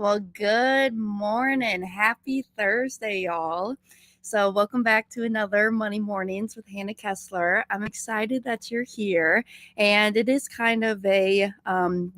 Well, good morning. Happy Thursday, y'all. So, welcome back to another Money Mornings with Hannah Kesler. I'm excited that you're here, and it is kind of a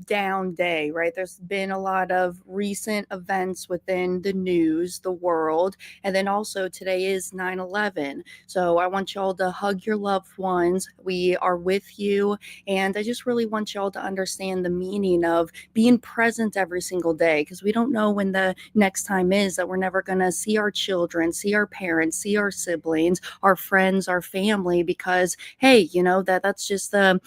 down day, right? There's been a lot of recent events within the news, the world, and then also today is 9/11. So, I want y'all to hug your loved ones. We are with you, and I just really want y'all to understand the meaning of being present every single day because we don't know when the next time is that we're never going to see our children, see our parents, see our siblings, our friends, our family because hey, that's just the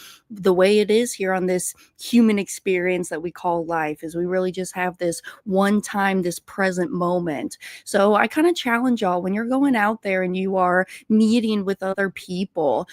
way it is here on this human experience that we call life is we really just have this one time this present moment. So I kind of challenge y'all when you're going out there and you are meeting with other people,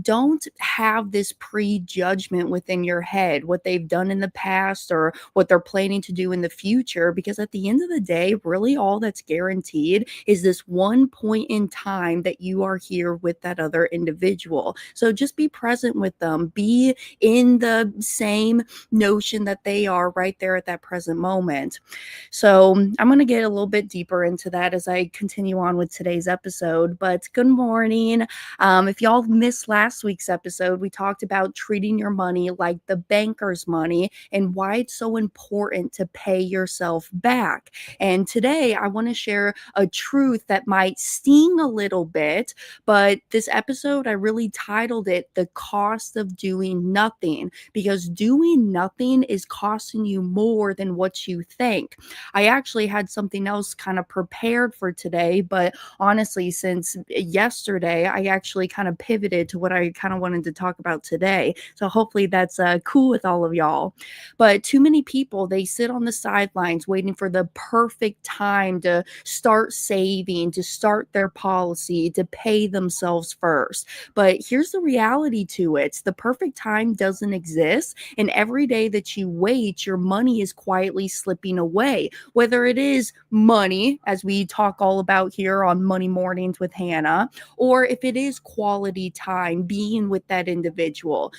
don't have this prejudgment within your head, what they've done in the past or what they're planning to do in the future. Because at the end of the day, really all that's guaranteed is this one point in time that you are here with that other individual. So just be present with them, be in the same notion that they are right there at that present moment. So I'm going to get a little bit deeper into that as I continue on with today's episode. But good morning. If y'all missed last week's episode, we talked about treating your money like the banker's money and why it's so important to pay yourself back. And today I want to share a truth that might sting a little bit, but this episode, I really titled it The Cost of Doing Nothing, because doing nothing is costing you more than what you think. I actually had something else kind of prepared for today, but honestly, since yesterday, I actually kind of pivoted to what I kind of wanted to talk about today. So hopefully that's cool with all of y'all. But too many people, they sit on the sidelines waiting for the perfect time to start saving, to start their policy, to pay themselves first. But here's the reality to it. The perfect time doesn't exist. And every day that you wait, your money is quietly slipping away, whether it is money, as we talk all about here on Money Mornings with Hannah, or if it is quality time being with that individual.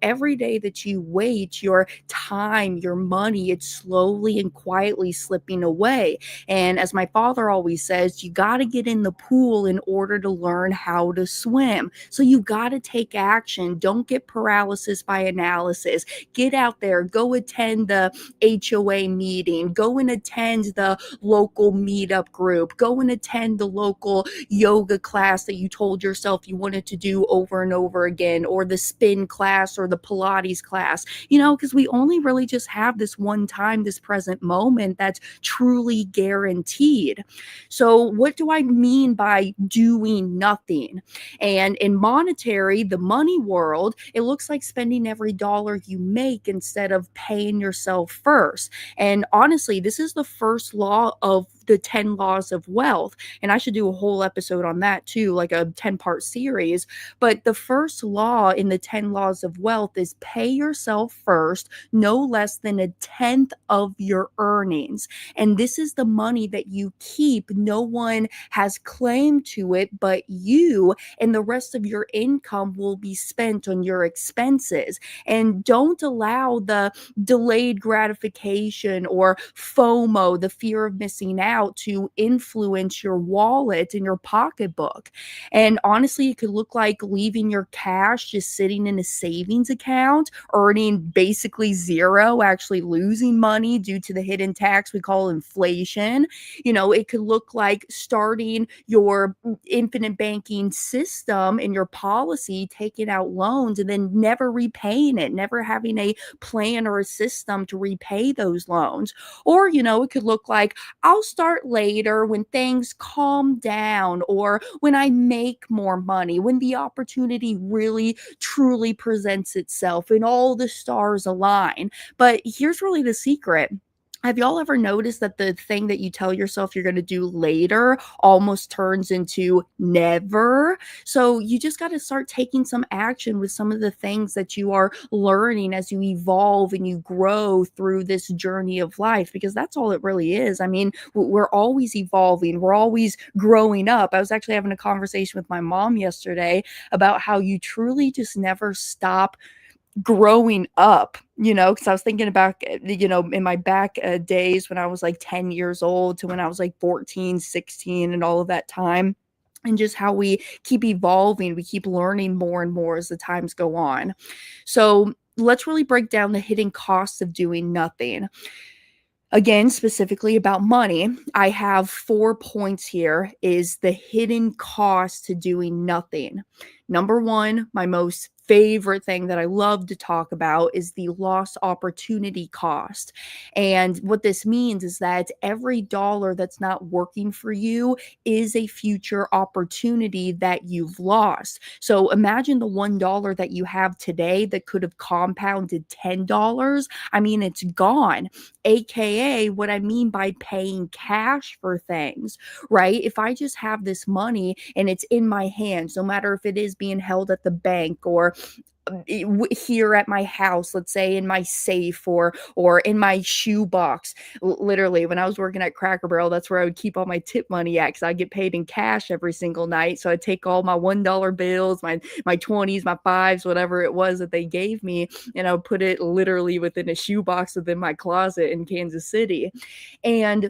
Every day that you wait, your time, your money, it's slowly and quietly slipping away. And as my father always says, you got to get in the pool in order to learn how to swim. So you got to take action. Don't get paralysis by analysis. Get out there, go attend the HOA meeting, go and attend the local meetup group, go and attend the local yoga class that you told yourself you wanted to do over and over again, or the spin class or the Pilates class, because we only really just have this one time, this present moment that's truly guaranteed. So what do I mean by doing nothing? And in monetary, the money world, it looks like spending every dollar you make instead of paying yourself first. And honestly, this is the first law of the 10 laws of wealth. And I should do a whole episode on that too, like a 10-part series. But the first law in the 10 laws of wealth is pay yourself first, no less than a tenth of your earnings. And this is the money that you keep. No one has claim to it but you, and the rest of your income will be spent on your expenses. And don't allow the delayed gratification or FOMO, the fear of missing out, to influence your wallet and your pocketbook. And honestly, it could look like leaving your cash just sitting in a savings account, earning basically zero, actually losing money due to the hidden tax we call inflation. It could look like starting your infinite banking system and your policy, taking out loans and then never repaying it, never having a plan or a system to repay those loans. Or, it could look like I'll start later when things calm down, or when I make more money, when the opportunity really truly presents itself and all the stars align. But here's really the secret. Have y'all ever noticed that the thing that you tell yourself you're going to do later almost turns into never? So you just got to start taking some action with some of the things that you are learning as you evolve and you grow through this journey of life, because that's all it really is. I mean, we're always evolving. We're always growing up. I was actually having a conversation with my mom yesterday about how you truly just never stop growing up, because I was thinking about, in my back days when I was like 10 years old to when I was like 14, 16, and all of that time. And just how we keep evolving, we keep learning more and more as the times go on. So let's really break down the hidden costs of doing nothing. Again, specifically about money, I have 4 points here is the hidden cost to doing nothing. Number 1, my most favorite thing that I love to talk about is the lost opportunity cost. And what this means is that every dollar that's not working for you is a future opportunity that you've lost. So imagine the $1 that you have today that could have compounded $10. I mean, it's gone. AKA what I mean by paying cash for things, right? If I just have this money and it's in my hands, no matter if it is being held at the bank or here at my house, let's say in my safe or in my shoe box. Literally, when I was working at Cracker Barrel, that's where I would keep all my tip money at because I get paid in cash every single night. So I'd take all my $1 bills, my 20s, my fives, whatever it was that they gave me, and I would put it literally within a shoe box within my closet in Kansas City. And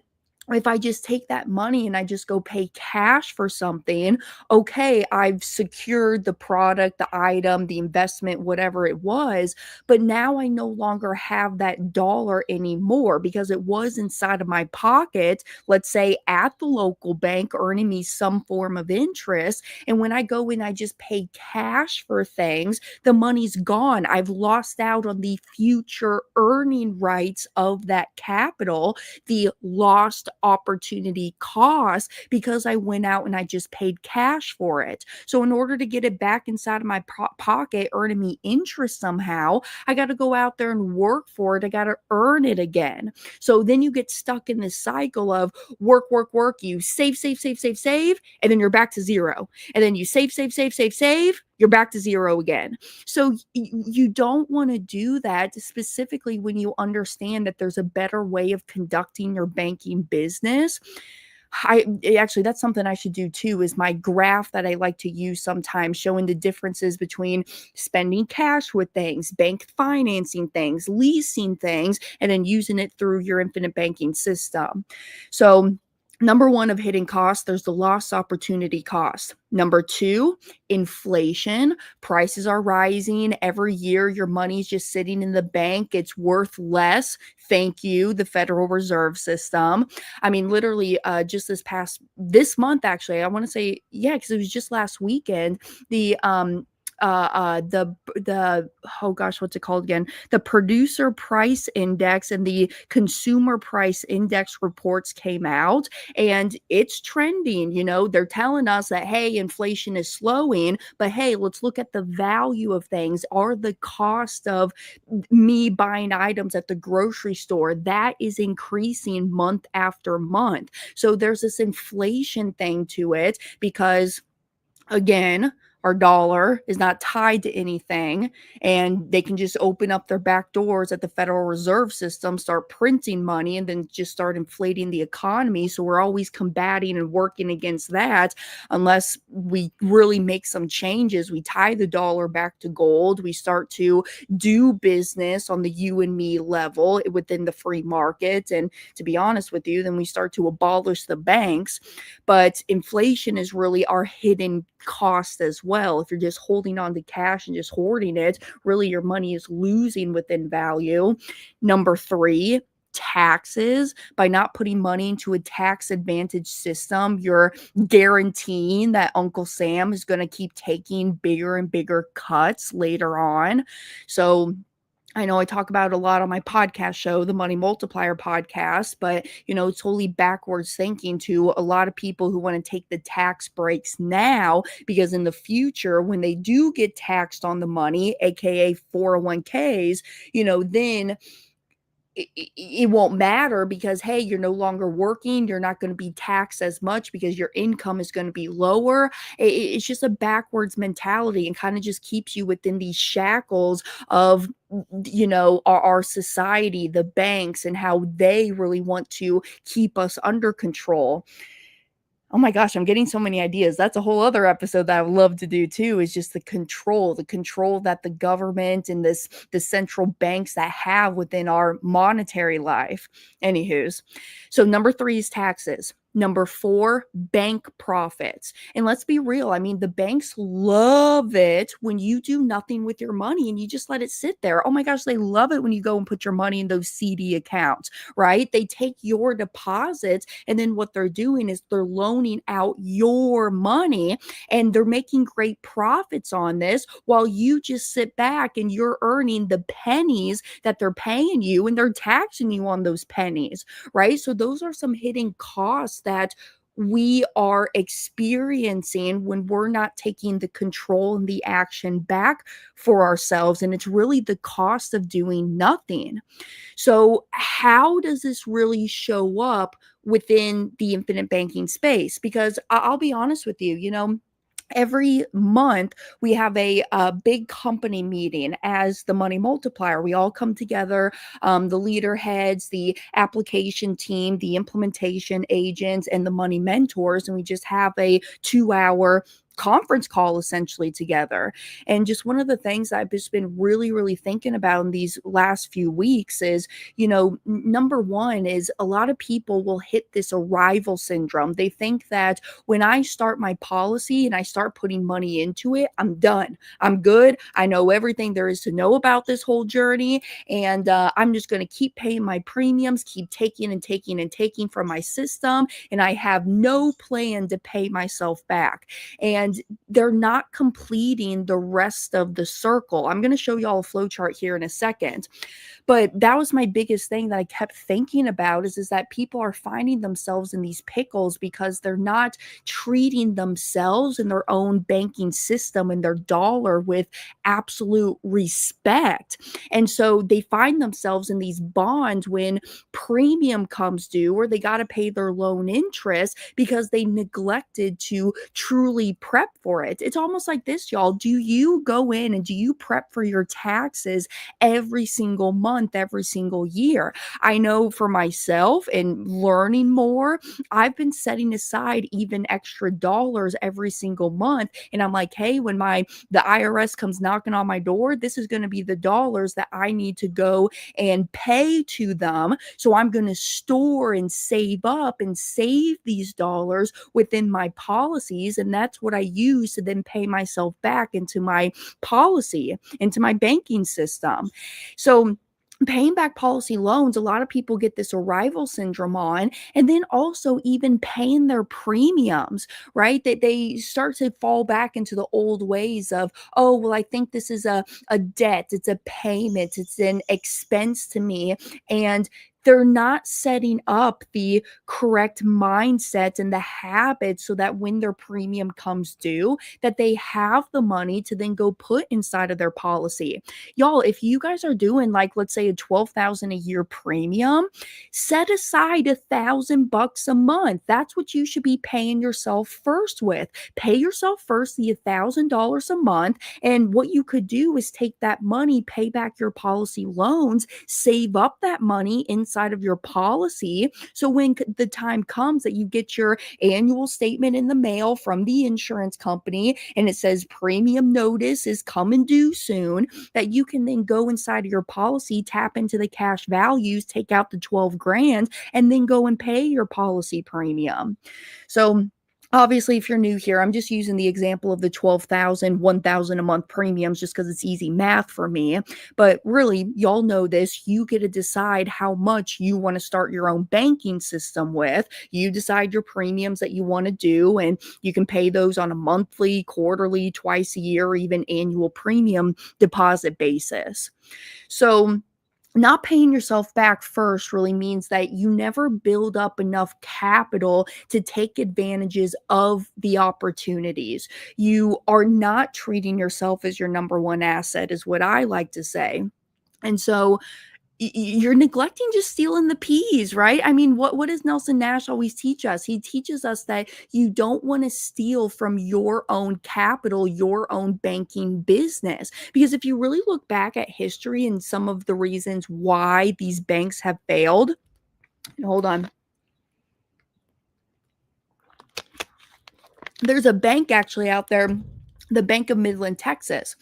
if I just take that money and I just go pay cash for something, okay, I've secured the product, the item, the investment, whatever it was, but now I no longer have that dollar anymore because it was inside of my pocket, let's say at the local bank, earning me some form of interest. And when I go and I just pay cash for things, the money's gone. I've lost out on the future earning rights of that capital, the lost opportunity cost because I went out and I just paid cash for it. So in order to get it back inside of my pocket, earning me interest somehow, I got to go out there and work for it. I got to earn it again. So then you get stuck in this cycle of work, work, work. You save, save, save, save, save, and then you're back to zero. And then you save, save, save, save, save, you're back to zero again. So you don't want to do that, specifically when you understand that there's a better way of conducting your banking business. Actually, that's something I should do too, is my graph that I like to use sometimes, showing the differences between spending cash with things, bank financing things, leasing things, and then using it through your infinite banking system. So number 1 of hidden costs, there's the lost opportunity cost. Number 2, inflation. Prices are rising every year. Your money's just sitting in the bank. It's worth less. Thank you, the Federal Reserve System. I mean, literally, just this month, actually, I want to say, yeah, because it was just last weekend, the oh gosh, what's it called again? The producer price index and the consumer price index reports came out, and it's trending. They're telling us that, hey, inflation is slowing, but hey, let's look at the value of things. Are the cost of me buying items at the grocery store, that is increasing month after month. So there's this inflation thing to it because, again, our dollar is not tied to anything, and they can just open up their back doors at the Federal Reserve System, start printing money, and then just start inflating the economy. So we're always combating and working against that unless we really make some changes. We tie the dollar back to gold. We start to do business on the you and me level within the free market. And to be honest with you, then we start to abolish the banks. But inflation is really our hidden cost as well. If you're just holding on to cash and just hoarding it, really your money is losing within value. Number 3, taxes. By not putting money into a tax advantage system, you're guaranteeing that Uncle Sam is going to keep taking bigger and bigger cuts later on. So I know I talk about it a lot on my podcast show, the Money Multiplier podcast, but it's totally backwards thinking to a lot of people who want to take the tax breaks now, because in the future, when they do get taxed on the money, aka 401ks, then it won't matter because, hey, you're no longer working. You're not going to be taxed as much because your income is going to be lower. It's just a backwards mentality and kind of just keeps you within these shackles of, our society, the banks, and how they really want to keep us under control. Oh my gosh, I'm getting so many ideas. That's a whole other episode that I would love to do too, is just the control that the government and the central banks that have within our monetary life. Anywho's. So number 3 is taxes. Number 4, bank profits. And let's be real. I mean, the banks love it when you do nothing with your money and you just let it sit there. Oh my gosh, they love it when you go and put your money in those CD accounts, right? They take your deposits, and then what they're doing is they're loaning out your money, and they're making great profits on this while you just sit back and you're earning the pennies that they're paying you, and they're taxing you on those pennies, right? So those are some hidden costs that we are experiencing when we're not taking the control and the action back for ourselves. And it's really the cost of doing nothing. So, how does this really show up within the infinite banking space? Because I'll be honest with you, every month we have a big company meeting as the money multiplier. We all come together, the leader heads, the application team, the implementation agents, and the money mentors, and we just have a 2-hour conference call essentially together. And just one of the things I've just been really thinking about in these last few weeks is, number one is a lot of people will hit this arrival syndrome. They think that when I start my policy and I start putting money into it, I'm done. I'm good. I know everything there is to know about this whole journey. And I'm just going to keep paying my premiums, keep taking and taking and taking from my system. And I have no plan to pay myself back. And they're not completing the rest of the circle. I'm going to show y'all a flow chart here in a second. But that was my biggest thing that I kept thinking about is that people are finding themselves in these pickles because they're not treating themselves and their own banking system and their dollar with absolute respect. And so they find themselves in these bonds when premium comes due, or they got to pay their loan interest because they neglected to truly prep for it. It's almost like this, y'all. Do you go in and do you prep for your taxes every single month, every single year? I know for myself and learning more, I've been setting aside even extra dollars every single month. And I'm like, hey, when the IRS comes knocking on my door, this is going to be the dollars that I need to go and pay to them. So I'm going to store and save up and save these dollars within my policies. And that's what I use to then pay myself back into my policy, into my banking system. So paying back policy loans, a lot of people get this arrival syndrome on, and then also even paying their premiums, right? They start to fall back into the old ways of, oh, well, I think this is a debt, it's a payment, it's an expense to me. And they're not setting up the correct mindset and the habits so that when their premium comes due, that they have the money to then go put inside of their policy. Y'all, if you guys are doing like, let's say a $12,000 a year premium, set aside $1,000 a month. That's what you should be paying yourself first with. Pay yourself first the $1,000 a month. And what you could do is take that money, pay back your policy loans, save up that money inside of your policy. So when the time comes that you get your annual statement in the mail from the insurance company and it says premium notice is coming due soon, that you can then go inside of your policy, tap into the cash values, take out the 12 grand, and then go and pay your policy premium. So obviously, if you're new here, I'm just using the example of the 12,000, 1,000 a month premiums just because it's easy math for me. But really, y'all know this. You get to decide how much you want to start your own banking system with. You decide your premiums that you want to do, and you can pay those on a monthly, quarterly, twice a year, or even annual premium deposit basis. So not paying yourself back first really means that you never build up enough capital to take advantages of the opportunities. You are not treating yourself as your number one asset, is what I like to say. And so you're neglecting just stealing the peas, right? I mean, what does Nelson Nash always teach us? He teaches us that you don't want to steal from your own capital, your own banking business. Because if you really look back at history and some of the reasons why these banks have failed, hold on. there's a bank actually out there, the Bank of Midland, Texas.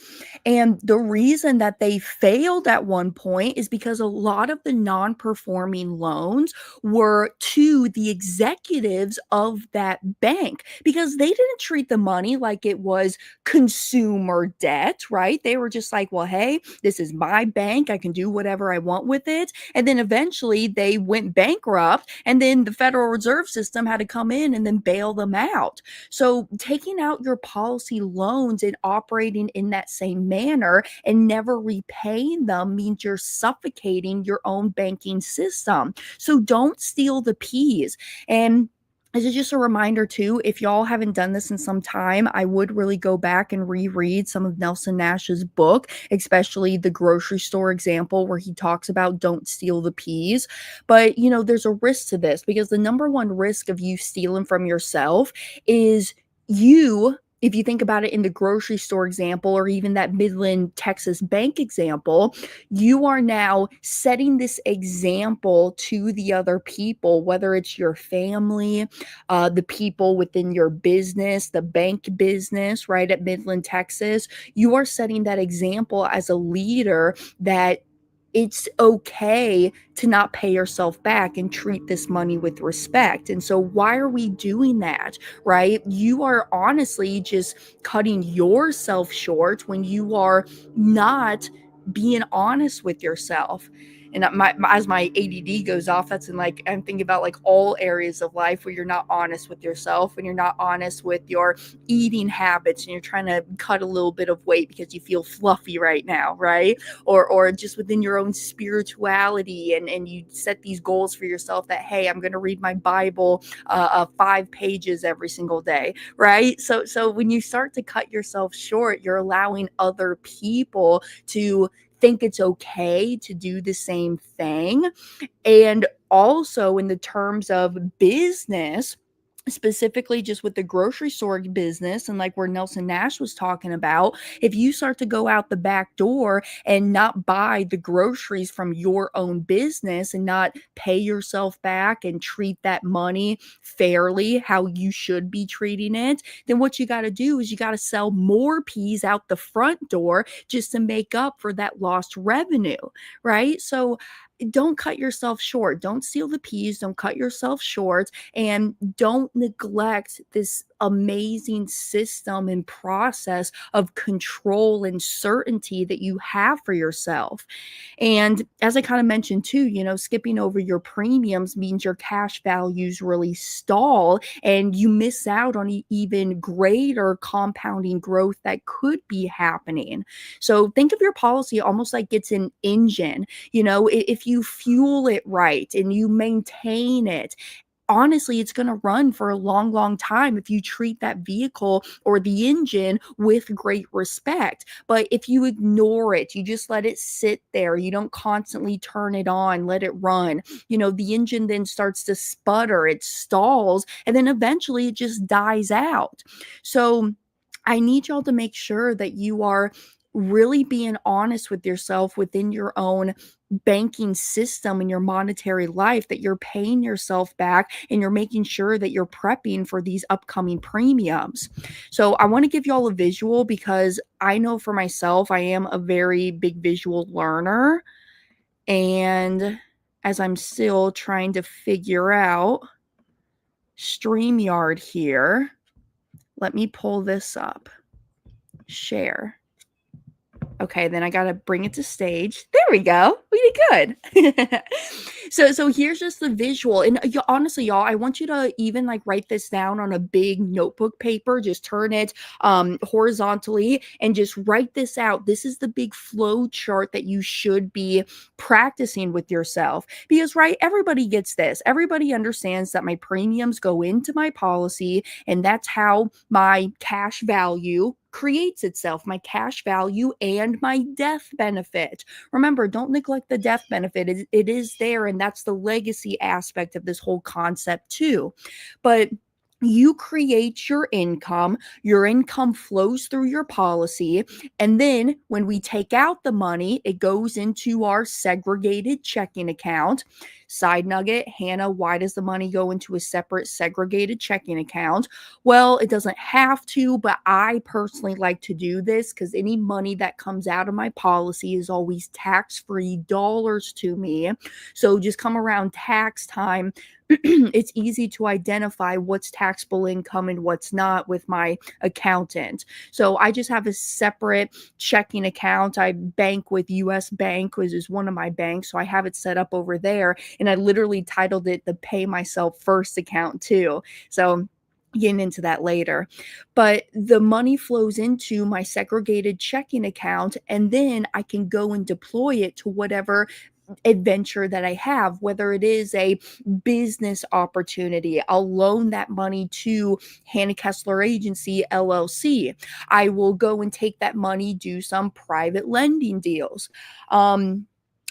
And the reason that they failed at one point is because a lot of the non-performing loans were to the executives of that bank because they didn't treat the money like it was consumer debt, right? They were just like, well, hey, this is my bank. I can do whatever I want with it. And then eventually they went bankrupt, and then the Federal Reserve System had to come in and then bail them out. So taking out your policy loans and operating in that same manner and never repaying them means you're suffocating your own banking system. So don't steal the peas. And this is just a reminder too, if y'all haven't done this in some time, I would really go back and reread some of Nelson Nash's book, especially the grocery store example where he talks about don't steal the peas. But, there's a risk to this because the number one risk of you stealing from yourself is if you think about it in the grocery store example or even that Midland, Texas bank example, you are now setting this example to the other people, whether it's your family, the people within your business, the bank business, right, at Midland, Texas. You are setting that example as a leader that it's okay to not pay yourself back and treat this money with respect. And so why are we doing that, right? You are honestly just cutting yourself short when you are not being honest with yourself. And as my ADD goes off, that's in like, I'm thinking about like all areas of life where you're not honest with yourself, when you're not honest with your eating habits and you're trying to cut a little bit of weight because you feel fluffy right now, right? Or just within your own spirituality, and you set these goals for yourself that, hey, I'm going to read my Bible 5 pages every single day, right? So when you start to cut yourself short, you're allowing other people to think it's okay to do the same thing. And also in the terms of business, specifically just with the grocery store business and like where Nelson Nash was talking about, if you start to go out the back door and not buy the groceries from your own business and not pay yourself back and treat that money fairly how you should be treating it, then what you got to do is you got to sell more peas out the front door just to make up for that lost revenue, right? So don't cut yourself short. Don't steal the peas. Don't cut yourself short. And don't neglect this amazing system and process of control and certainty that you have for yourself. And as I kind of mentioned too, skipping over your premiums means your cash values really stall and you miss out on even greater compounding growth that could be happening. So think of your policy almost like it's an engine. If you fuel it right and you maintain it, honestly, it's going to run for a long, long time if you treat that vehicle or the engine with great respect. But if you ignore it, you just let it sit there, you don't constantly turn it on, let it run, the engine then starts to sputter, it stalls, and then eventually it just dies out. So I need y'all to make sure that you are really being honest with yourself within your own banking system and your monetary life, that you're paying yourself back and you're making sure that you're prepping for these upcoming premiums. So I want to give y'all a visual because I know for myself, I am a very big visual learner. And as I'm still trying to figure out StreamYard here, let me pull this up. Share. Okay, then I gotta bring it to stage. There we go. We did good. So here's just the visual. And honestly, y'all, I want you to even like write this down on a big notebook paper. Just turn it horizontally and just write this out. This is the big flow chart that you should be practicing with yourself. Because, right, everybody gets this. Everybody understands that my premiums go into my policy, and that's how my cash value creates itself, my cash value and my death benefit. Remember, don't neglect the death benefit. It is there, and that's the legacy aspect of this whole concept too. But you create your income flows through your policy, and then when we take out the money, it goes into our segregated checking account. Side nugget, Hannah, why does the money go into a separate segregated checking account? Well, it doesn't have to, but I personally like to do this because any money that comes out of my policy is always tax-free dollars to me. So just come around tax time, it's easy to identify what's taxable income and what's not with my accountant. So I just have a separate checking account. I bank with US Bank, which is one of my banks. So I have it set up over there. And I literally titled it the Pay Myself First account too. So getting into that later. But the money flows into my segregated checking account, and then I can go and deploy it to whatever adventure that I have, whether it is a business opportunity. I'll loan that money to Hannah Kesler Agency LLC. I will go and take that money, do some private lending deals.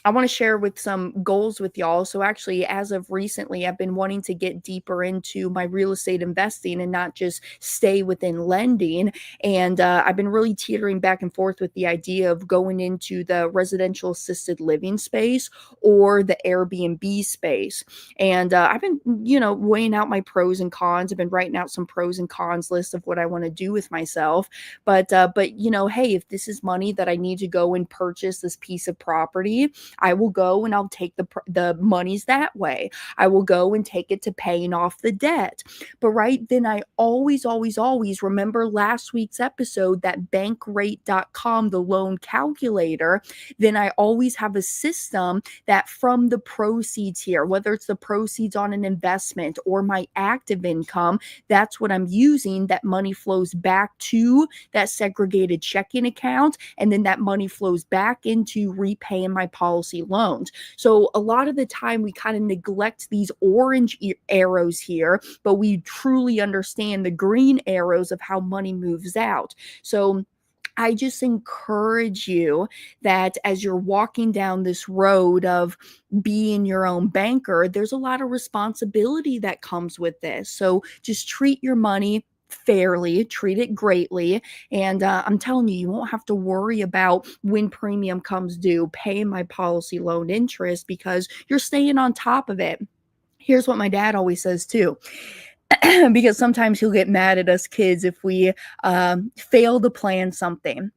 I want to share with some goals with y'all. So actually, as of recently, I've been wanting to get deeper into my real estate investing and not just stay within lending. And I've been really teetering back and forth with the idea of going into the residential assisted living space or the Airbnb space. And I've been, weighing out my pros and cons. I've been writing out some pros and cons lists of what I want to do with myself. But hey, if this is money that I need to go and purchase this piece of property, I will go and I'll take the monies that way. I will go and take it to paying off the debt. But right then, I always, always, always remember last week's episode, that bankrate.com, the loan calculator. Then I always have a system that from the proceeds here, whether it's the proceeds on an investment or my active income, that's what I'm using. That money flows back to that segregated checking account, and then that money flows back into repaying my policy loans. So a lot of the time we kind of neglect these orange arrows here, but we truly understand the green arrows of how money moves out. So I just encourage you that as you're walking down this road of being your own banker, there's a lot of responsibility that comes with this. So just treat your money fairly, treat it greatly. And I'm telling you, you won't have to worry about when premium comes due, paying my policy loan interest, because you're staying on top of it. Here's what my dad always says too. Because sometimes he'll get mad at us kids if we fail to plan something.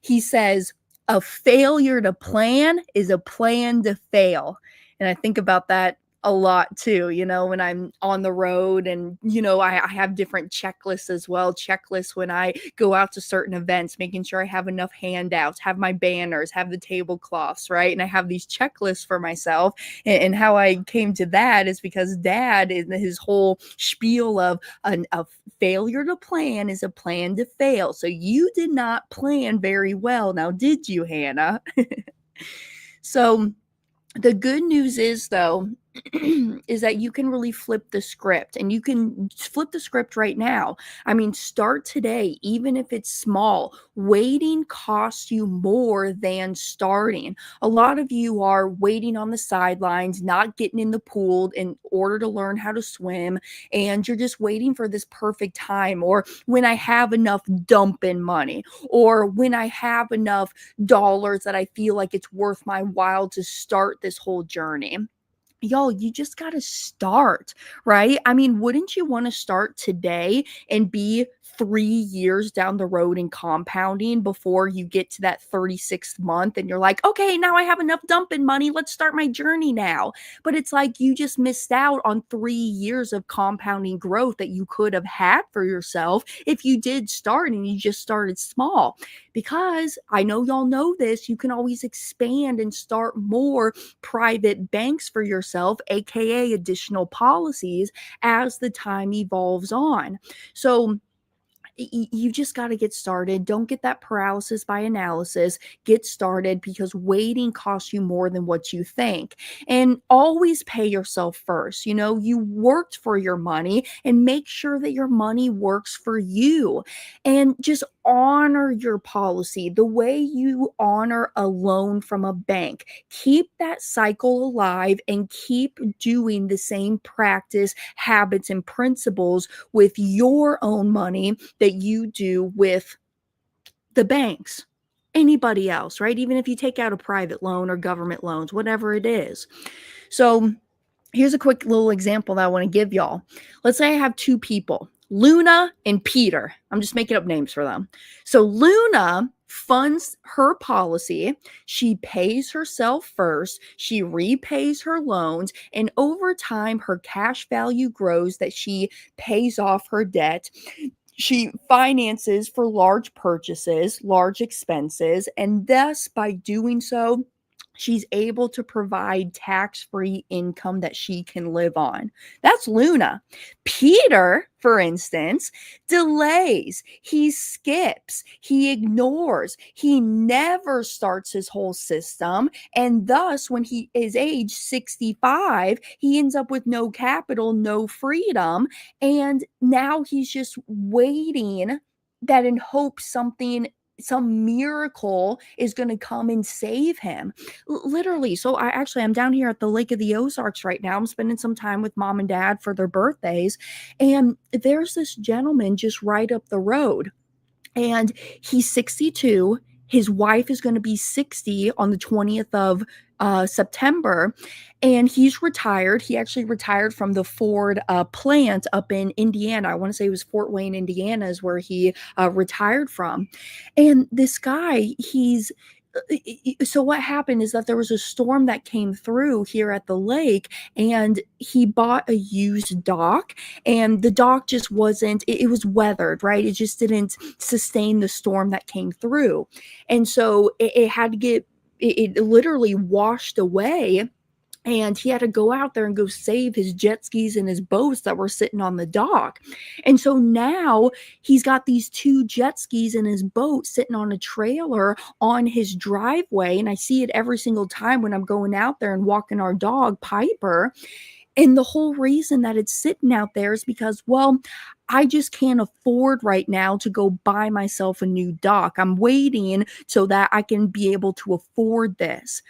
He says, a failure to plan is a plan to fail. And I think about that a lot too, when I'm on the road, and, I have different checklists as well. Checklists when I go out to certain events, making sure I have enough handouts, have my banners, have the tablecloths, right? And I have these checklists for myself. And how I came to that is because Dad, in his whole spiel of a failure to plan is a plan to fail. So you did not plan very well. Now, did you, Hannah? So the good news is, though, is that you can really flip the script, and you can flip the script right now. I mean, start today, even if it's small. Waiting costs you more than starting. A lot of you are waiting on the sidelines, not getting in the pool in order to learn how to swim, and you're just waiting for this perfect time, or when I have enough dumping money, or when I have enough dollars that I feel like it's worth my while to start this whole journey. Y'all, you just got to start, right? I mean, wouldn't you want to start today and be 3 years down the road in compounding before you get to that 36th month and you're like, okay, now I have enough dumping money. Let's start my journey now. But it's like you just missed out on 3 years of compounding growth that you could have had for yourself if you did start and you just started small. Because I know y'all know this, you can always expand and start more private banks for yourself, aka additional policies, as the time evolves on. So You just got to get started. Don't get that paralysis by analysis. Get started, because waiting costs you more than what you think. And always pay yourself first. You worked for your money, and make sure that your money works for you. And just honor your policy the way you honor a loan from a bank. Keep that cycle alive and keep doing the same practice, habits, and principles with your own money that you do with the banks, anybody else, right? Even if you take out a private loan or government loans, whatever it is. So here's a quick little example that I want to give y'all. Let's say I have two people, Luna and Peter. I'm just making up names for them. So Luna funds her policy. She pays herself first. She repays her loans. And over time, her cash value grows that she pays off her debt. She finances for large purchases, large expenses, and thus by doing so, she's able to provide tax-free income that she can live on. That's Luna. Peter, for instance, delays. He skips. He ignores. He never starts his whole system. And thus, when he is age 65, he ends up with no capital, no freedom. And now he's just waiting that in hope some miracle is going to come and save him. Literally. So I'm down here at the Lake of the Ozarks right now. I'm spending some time with mom and dad for their birthdays. And there's this gentleman just right up the road. And he's 62. His wife is going to be 60 on the 20th of September. And he's retired. He actually retired from the Ford plant up in Indiana. I want to say it was Fort Wayne, Indiana is where he retired from. And this guy, so what happened is that there was a storm that came through here at the lake, and he bought a used dock, and the dock just it was weathered, right? It just didn't sustain the storm that came through. And so it had to get, it literally washed away. And he had to go out there and go save his jet skis and his boats that were sitting on the dock. And so now he's got these two jet skis and his boat sitting on a trailer on his driveway. And I see it every single time when I'm going out there and walking our dog, Piper. And the whole reason that it's sitting out there is because, well, I just can't afford right now to go buy myself a new dock. I'm waiting so that I can be able to afford this.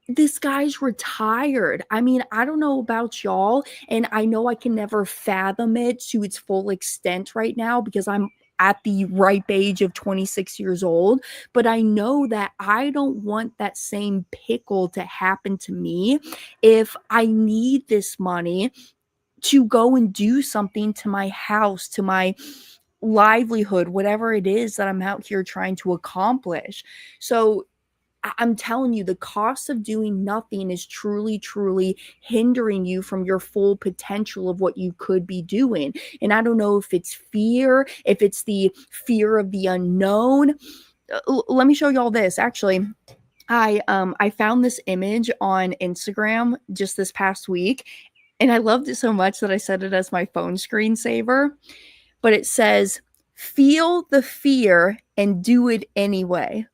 This guy's retired. I mean, I don't know about y'all, and I know I can never fathom it to its full extent right now because I'm at the ripe age of 26 years old, but I know that I don't want that same pickle to happen to me if I need this money to go and do something to my house, to my livelihood, whatever it is that I'm out here trying to accomplish. So I'm telling you, the cost of doing nothing is truly, truly hindering you from your full potential of what you could be doing. And I don't know if it's fear, if it's the fear of the unknown. Let me show you all this. Actually, I found this image on Instagram just this past week, and I loved it so much that I set it as my phone screensaver. But it says, "Feel the fear and do it anyway."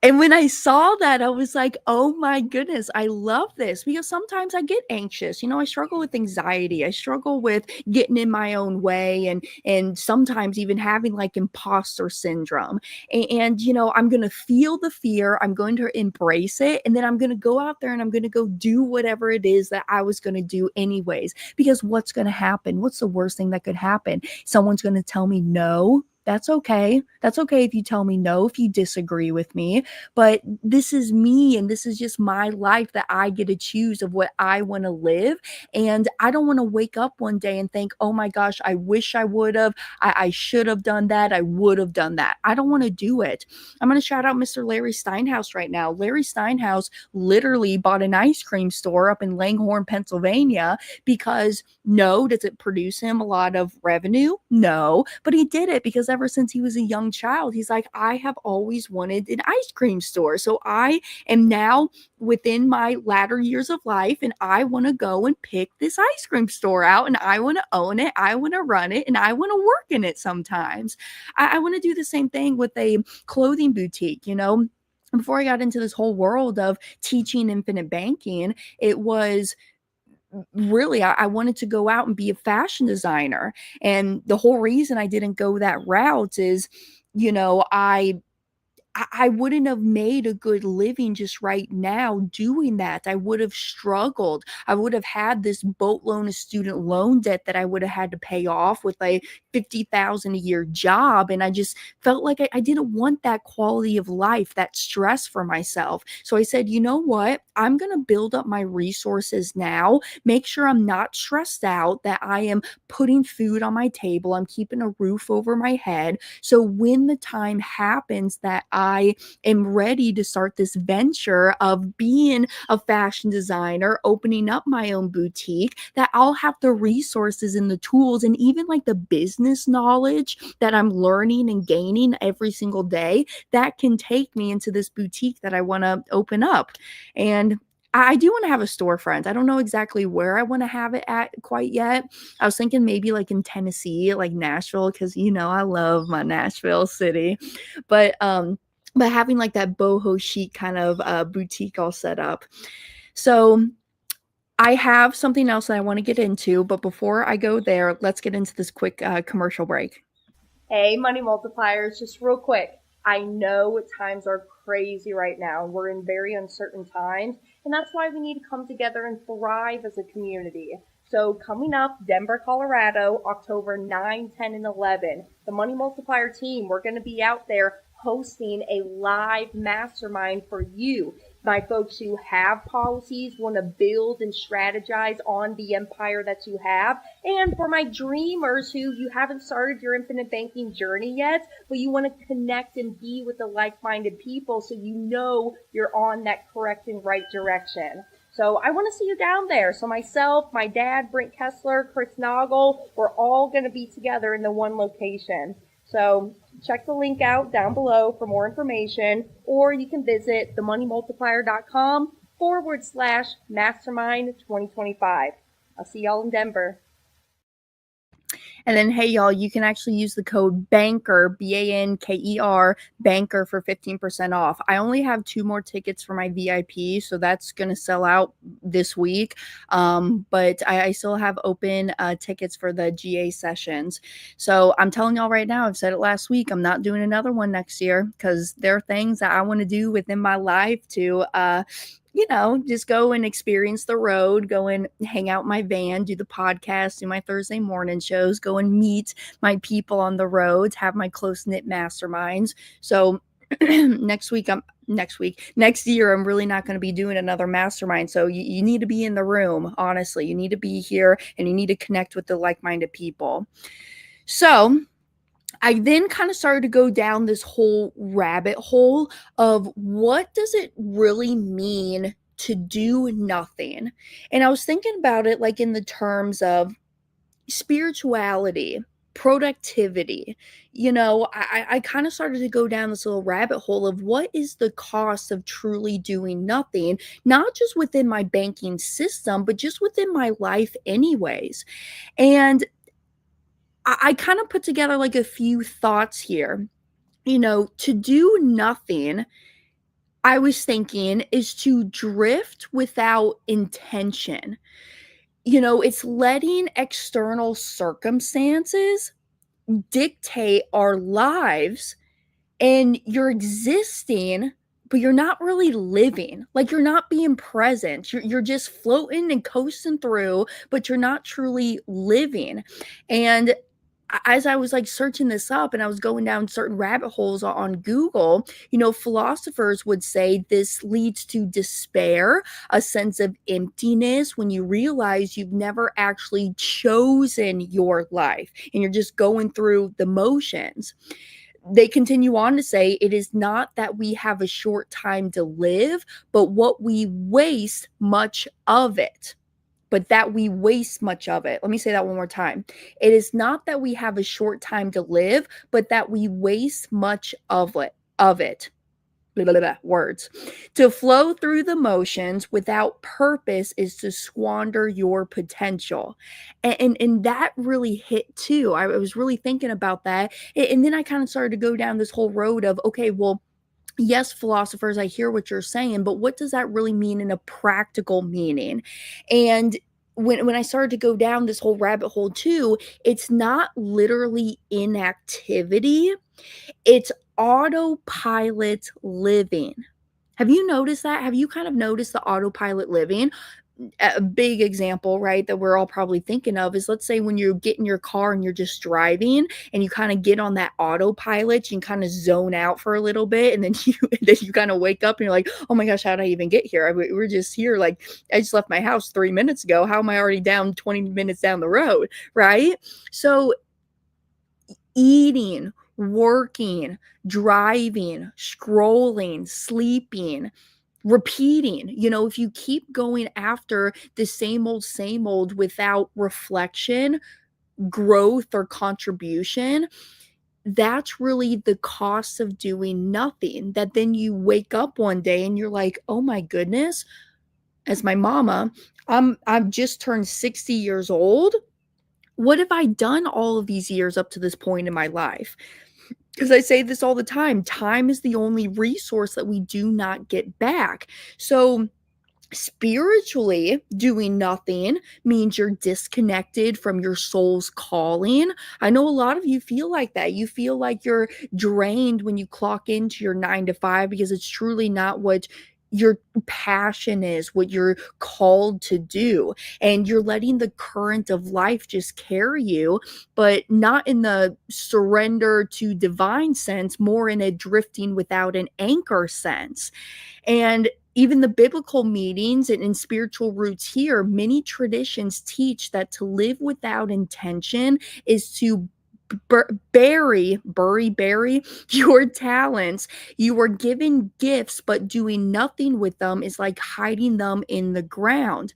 And when I saw that, I was like, oh my goodness, I love this, because sometimes I get anxious. I struggle with anxiety. I struggle with getting in my own way, and sometimes even having like imposter syndrome. And I'm going to feel the fear. I'm going to embrace it. And then I'm going to go out there and I'm going to go do whatever it is that I was going to do anyways. Because what's going to happen? What's the worst thing that could happen? Someone's going to tell me no. That's okay. That's okay if you tell me no, if you disagree with me. But this is me, and this is just my life that I get to choose of what I want to live. And I don't want to wake up one day and think, oh my gosh, I wish I would have. I should have done that. I would have done that. I don't want to do it. I'm going to shout out Mr. Larry Steinhaus right now. Larry Steinhaus literally bought an ice cream store up in Langhorne, Pennsylvania, because no, does it produce him a lot of revenue? No, but he did it because ever since he was a young child. He's like, I have always wanted an ice cream store. So I am now within my latter years of life, and I want to go and pick this ice cream store out, and I want to own it. I want to run it, and I want to work in it sometimes. I want to do the same thing with a clothing boutique, Before I got into this whole world of teaching infinite banking, it was really I wanted to go out and be a fashion designer. And the whole reason I didn't go that route is, I wouldn't have made a good living just right now doing that. I would have struggled. I would have had this boatload of student loan debt that I would have had to pay off with a 50,000 a year job. And I just felt like I didn't want that quality of life, that stress for myself. So I said, you know what? I'm going to build up my resources now, make sure I'm not stressed out, that I am putting food on my table, I'm keeping a roof over my head. So when the time happens that I am ready to start this venture of being a fashion designer, opening up my own boutique, that I'll have the resources and the tools and even like the business knowledge that I'm learning and gaining every single day that can take me into this boutique that I want to open up. And I do want to have a storefront. I don't know exactly where I want to have it at quite yet. I was thinking maybe like in Tennessee, like Nashville, because I love my Nashville city. But having like that boho chic kind of boutique all set up. So I have something else that I want to get into, but before I go there, let's get into this quick commercial break. Hey, money multipliers, just real quick. I know times are crazy right now. We're in very uncertain times, and that's why we need to come together and thrive as a community. So coming up, Denver, Colorado, October 9, 10, and 11, the Money Multiplier team, we're going to be out there hosting a live mastermind for you. My folks who have policies, want to build and strategize on the empire that you have. And for my dreamers who you haven't started your infinite banking journey yet, but you want to connect and be with the like-minded people so you know you're on that correct and right direction. So I want to see you down there. So myself, my dad, Brent Kesler, Chris Noggle, we're all going to be together in the one location. So check the link out down below for more information, or you can visit themoneymultiplier.com/mastermind 2025. I'll see y'all in Denver. And then, hey, y'all, you can actually use the code BANKER, BANKER, BANKER for 15% off. I only have 2 more tickets for my VIP, so that's going to sell out this week. But I still have open tickets for the GA sessions. So I'm telling y'all right now, I've said it last week, I'm not doing another one next year because there are things that I want to do within my life to just go and experience the road, go and hang out in my van, do the podcast, do my Thursday morning shows, go and meet my people on the roads, have my close-knit masterminds. So next year, I'm really not going to be doing another mastermind. So you need to be in the room. Honestly, you need to be here and you need to connect with the like-minded people. So I then kind of started to go down this whole rabbit hole of what does it really mean to do nothing? And I was thinking about it like in the terms of spirituality, productivity. I kind of started to go down this little rabbit hole of what is the cost of truly doing nothing, not just within my banking system, but just within my life anyways. And I kind of put together like a few thoughts here. To do nothing, I was thinking, is to drift without intention. It's letting external circumstances dictate our lives, and you're existing, but you're not really living. Like you're not being present. You're just floating and coasting through, but you're not truly living. And as I was like searching this up and I was going down certain rabbit holes on Google, philosophers would say this leads to despair, a sense of emptiness when you realize you've never actually chosen your life and you're just going through the motions. They continue on to say it is not that we have a short time to live, but what we waste much of it. but that we waste much of it. Let me say that one more time. It is not that we have a short time to live, but that we waste much of it. Blah, blah, blah, words. To flow through the motions without purpose is to squander your potential. And that really hit too. I was really thinking about that. And then I kind of started to go down this whole road of, okay, well, yes, philosophers, I hear what you're saying, but what does that really mean in a practical meaning? And when I started to go down this whole rabbit hole too, it's not literally inactivity, it's autopilot living. Have you noticed that? Have you kind of noticed the autopilot living? A big example, right, that we're all probably thinking of is, let's say when you get in your car and you're just driving and you kind of get on that autopilot, you can kind of zone out for a little bit, and then you kind of wake up and you're like, oh my gosh, how did I even get here? We're just here, like, I just left my house 3 minutes ago. How am I already down 20 minutes down the road, right? So eating, working, driving, scrolling, sleeping, repeating, if you keep going after the same old without reflection, growth, or contribution, that's really the cost of doing nothing. That then you wake up one day and you're like, oh my goodness, as my mama, I've just turned 60 years old. What have I done all of these years up to this point in my life? Because I say this all the time, time is the only resource that we do not get back. So spiritually, doing nothing means you're disconnected from your soul's calling. I know a lot of you feel like that. You feel like you're drained when you clock into your 9 to 5 because it's truly not what your passion is, what you're called to do. And you're letting the current of life just carry you, but not in the surrender to divine sense, more in a drifting without an anchor sense. And even the biblical meanings and in spiritual roots here, many traditions teach that to live without intention is to bury your talents. You are given gifts, but doing nothing with them is like hiding them in the ground.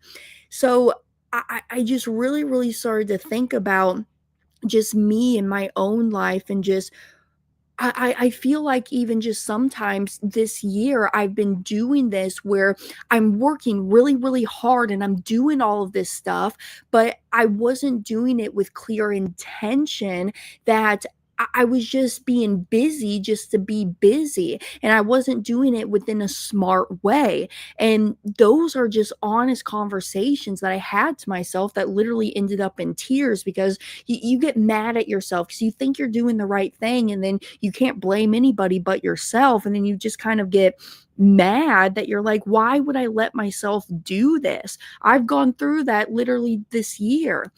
So I just really, really started to think about just me in my own life, and just I feel like even just sometimes this year I've been doing this where I'm working really, really hard and I'm doing all of this stuff, but I wasn't doing it with clear intention, that I was just being busy just to be busy, and I wasn't doing it within a smart way. And those are just honest conversations that I had to myself that literally ended up in tears, because you get mad at yourself because you think you're doing the right thing, and then you can't blame anybody but yourself, and then you just kind of get mad that you're like, why would I let myself do this? I've gone through that literally this year.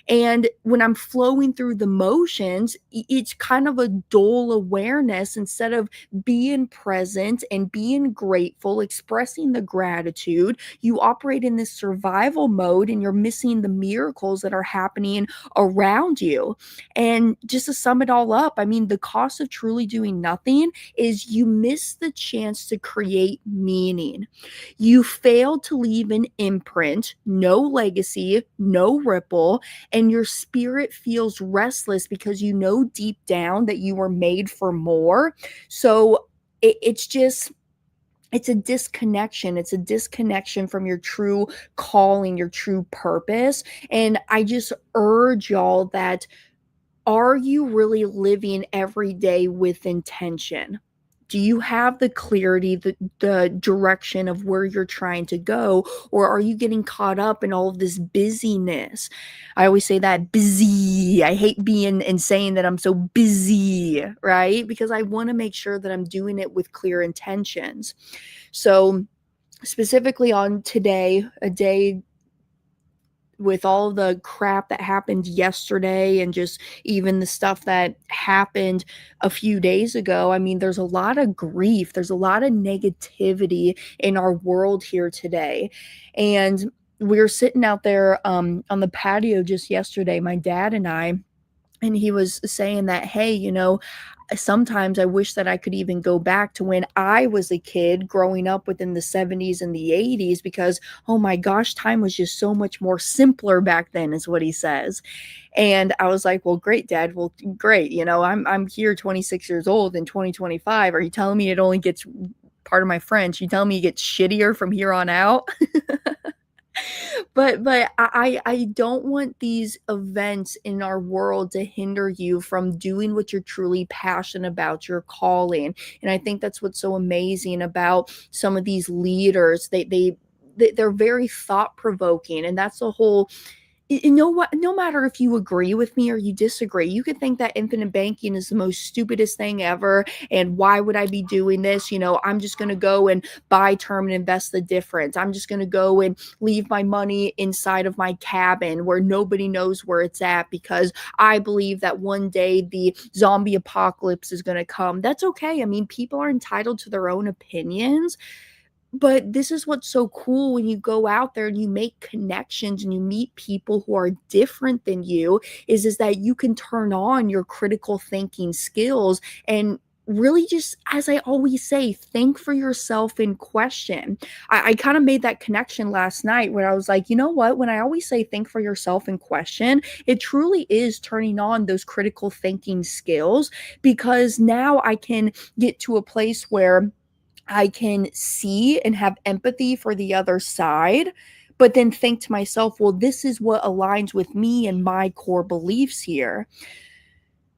And when I'm flowing through the motions, it's kind of a dull awareness instead of being present and being grateful, expressing the gratitude. You operate in this survival mode and you're missing the miracles that are happening around you. And just to sum it all up, I mean, the cost of truly doing nothing is you miss the chance to create meaning. You fail to leave an imprint, no legacy, no ripple, and your spirit feels restless because you know deep down that you were made for more. So it's just, it's a disconnection. It's a disconnection from your true calling, your true purpose. And I just urge y'all that, are you really living every day with intention? Do you have the clarity, the direction of where you're trying to go? Or are you getting caught up in all of this busyness? I always say that, busy. I hate being and saying that I'm so busy, right? Because I want to make sure that I'm doing it with clear intentions. So specifically on today, a day with all the crap that happened yesterday and just even the stuff that happened a few days ago, I mean, there's a lot of grief, there's a lot of negativity in our world here today. And we were sitting out there on the patio just yesterday, my dad and I, And he was saying that, hey, sometimes I wish that I could even go back to when I was a kid growing up within the 70s and the 80s, because, oh my gosh, time was just so much more simpler back then, is what he says. And I was like, well, great, Dad. Well, great. I'm here 26 years old in 2025. Are you telling me it only gets, part of my French, you telling me it gets shittier from here on out? But I don't want these events in our world to hinder you from doing what you're truly passionate about, your calling. And I think that's what's so amazing about some of these leaders. They're very thought provoking, and that's the whole. You know what? No matter if you agree with me or you disagree, you could think that infinite banking is the most stupidest thing ever. And why would I be doing this? I'm just going to go and buy term and invest the difference. I'm just going to go and leave my money inside of my cabin where nobody knows where it's at, because I believe that one day the zombie apocalypse is going to come. That's okay. I mean, people are entitled to their own opinions. But this is what's so cool when you go out there and you make connections and you meet people who are different than you, is that you can turn on your critical thinking skills and really, just as I always say, think for yourself and question. I kind of made that connection last night where I was like, you know what? When I always say think for yourself and question, it truly is turning on those critical thinking skills, because now I can get to a place where I can see and have empathy for the other side, but then think to myself, well, this is what aligns with me and my core beliefs here.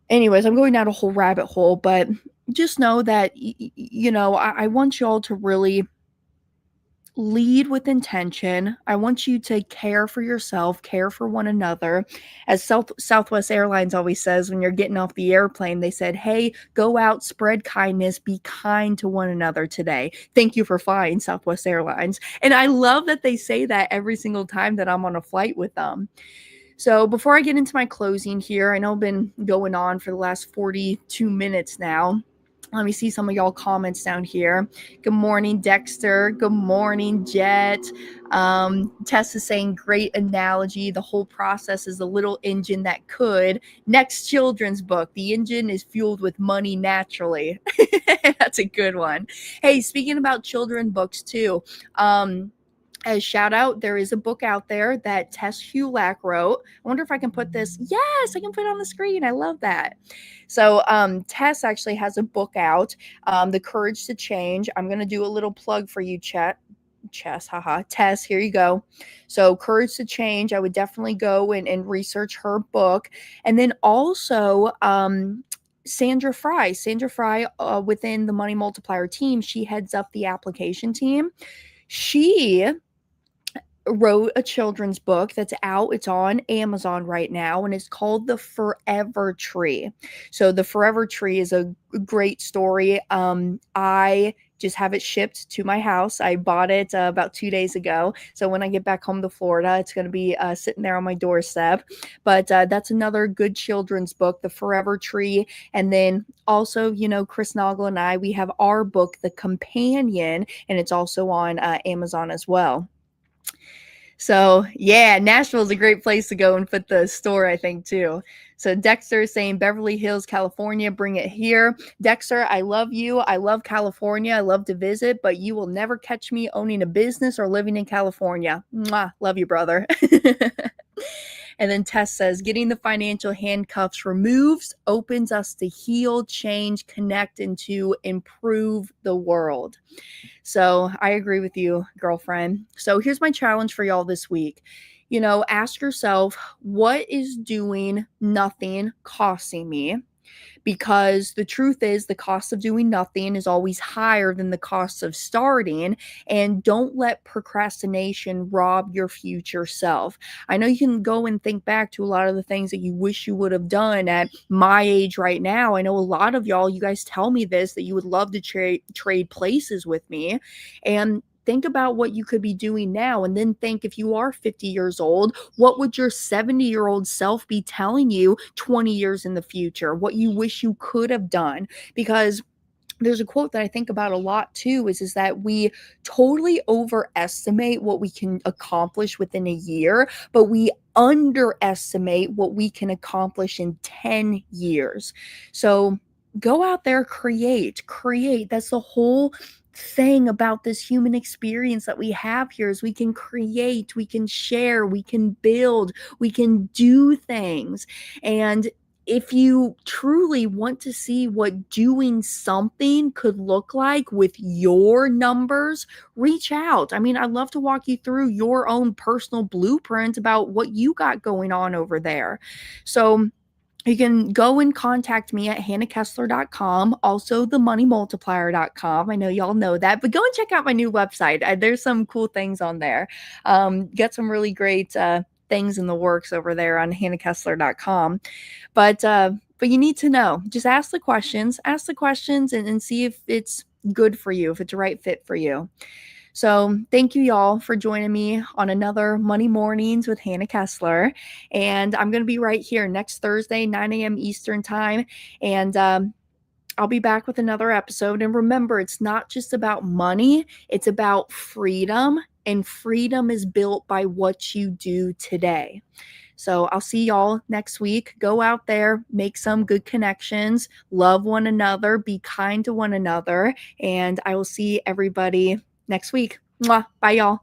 Anyways, I'm going down a whole rabbit hole, but just know that, I want y'all to really lead with intention. I want you to care for yourself, care for one another. As Southwest Airlines always says, when you're getting off the airplane, they said, hey, go out, spread kindness, be kind to one another today. Thank you for flying, Southwest Airlines. And I love that they say that every single time that I'm on a flight with them. So before I get into my closing here, I know I've been going on for the last 42 minutes now. Let me see some of y'all comments down here. Good morning, Dexter. Good morning, Jet. Tess is saying, great analogy. The whole process is a little engine that could. Next children's book. The engine is fueled with money naturally. That's a good one. Hey, speaking about children books too. As shout out, there is a book out there that Tess Hulak wrote. I wonder if I can put this. Yes, I can put it on the screen. I love that. So Tess actually has a book out, The Courage to Change. I'm going to do a little plug for you, Tess, here you go. So Courage to Change, I would definitely go and research her book. And then also Sandra Fry, within the Money Multiplier team, she heads up the application team. She wrote a children's book that's out. It's on Amazon right now, and it's called The Forever Tree. So The Forever Tree is a great story. I just have it shipped to my house. I bought it about 2 days ago. So when I get back home to Florida, it's going to be sitting there on my doorstep. But that's another good children's book, The Forever Tree. And then also, Chris Noggle and I, we have our book, The Companion, and it's also on Amazon as well. So yeah, Nashville is a great place to go and put the store, I think, too. So Dexter is saying Beverly Hills, California, bring it here. Dexter, I love you. I love California. I love to visit, but you will never catch me owning a business or living in California. Mwah. Love you, brother. And then Tess says, getting the financial handcuffs removed opens us to heal, change, connect, and to improve the world. So I agree with you, girlfriend. So here's my challenge for y'all this week. Ask yourself, what is doing nothing costing me? Because the truth is, the cost of doing nothing is always higher than the cost of starting. And don't let procrastination rob your future self. I know you can go and think back to a lot of the things that you wish you would have done at my age right now. I know a lot of y'all, you guys tell me this, that you would love to trade places with me. And think about what you could be doing now, and then think, if you are 50 years old, what would your 70-year-old self be telling you 20 years in the future? What you wish you could have done? Because there's a quote that I think about a lot too, is that we totally overestimate what we can accomplish within a year, but we underestimate what we can accomplish in 10 years. So go out there, create. That's the whole thing about this human experience that we have here is we can create, we can share, we can build, we can do things. And if you truly want to see what doing something could look like with your numbers, reach out. I mean, I'd love to walk you through your own personal blueprint about what you got going on over there. So you can go and contact me at hannahkesler.com, also themoneymultiplier.com. I know y'all know that, but go and check out my new website. There's some cool things on there. Get some really great things in the works over there on hannahkesler.com. But you need to know. Just ask the questions and see if it's good for you, if it's a right fit for you. So thank you y'all for joining me on another Money Mornings with Hannah Kesler. And I'm going to be right here next Thursday, 9 a.m. Eastern time. And I'll be back with another episode. And remember, it's not just about money, it's about freedom. And freedom is built by what you do today. So I'll see y'all next week. Go out there, make some good connections, love one another, be kind to one another, and I will see everybody next week. Mwah. Bye, y'all.